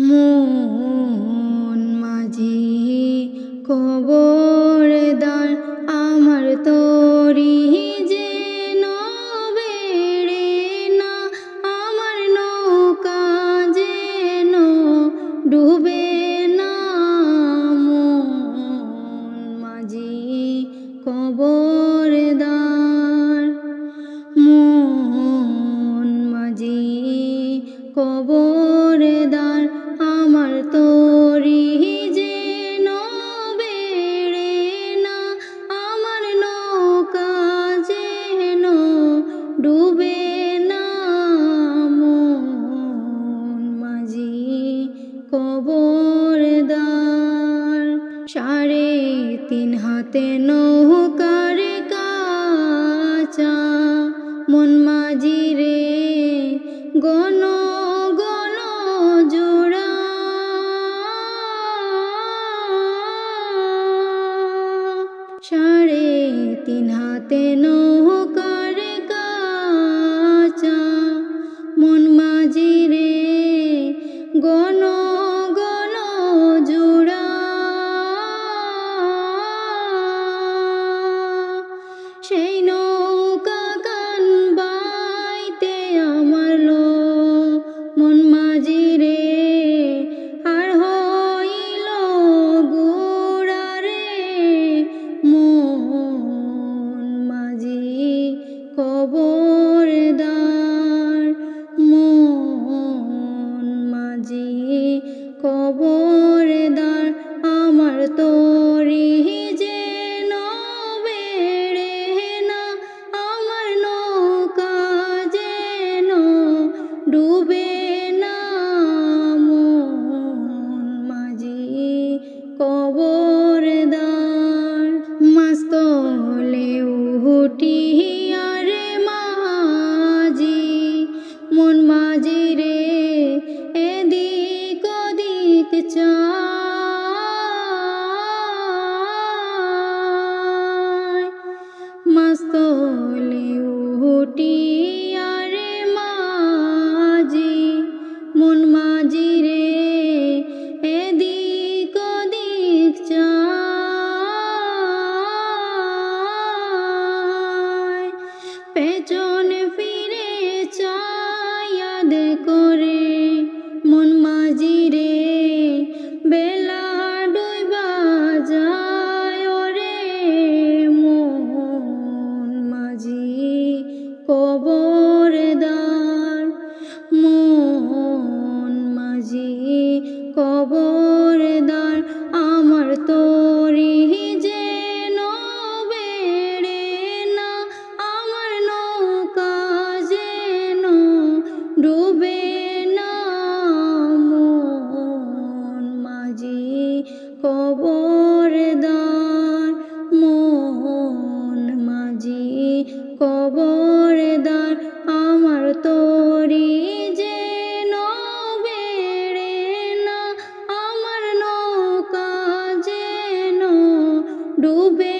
মন মাঝি খবরদার আমার তরি যেন বেড়ে না, আমার নৌকা যেন ডুবে না। মন মাঝি খবরদার, মন মাঝি খবরদার আমার তরি যেন বেড়ে না, আমার নৌকা যেন ডুবে না। মন মাঝি খবরদার। 3.5 হাতে নৌকার কাচা মন মাঝি রে গণ গণ জোড়া। 3.5 হাতে নৌকার কাচা মন মাঝি রে গণ গণ জোড়া। সেই নৌকা কান বাইতে আমার লো মন মাঝি রে আর হইল গোড়া রে। মন মাঝি খবরদার, মন মাঝি খবরদার আমার তরি যেন বেড়ে না, আমার নৌকা যেন ডুবে না। মন মাঝি খবরদার। মাছ তলে উঠি আরে মাঝি মন মাঝি রে এদিক ওদিক চায়। মাছ তলে উঠি আরে মাঝি মন মাঝি রে এদিক ওদিক চায়। পেছন ফিরে চাইয়া দেখো রে মন মাঝি রে বেলা ডুইবা যায় রে। মন মাঝি খবরদার, মন মাঝি খবরদার আমার তরি যেন বেড়ে না, আমার নৌকা যেন ডুবে না। মন মাঝি খবরদার, মন মাঝি খবরদার আমার তরি যেন বেড়ে না, আমার নৌকা যেন ডুবে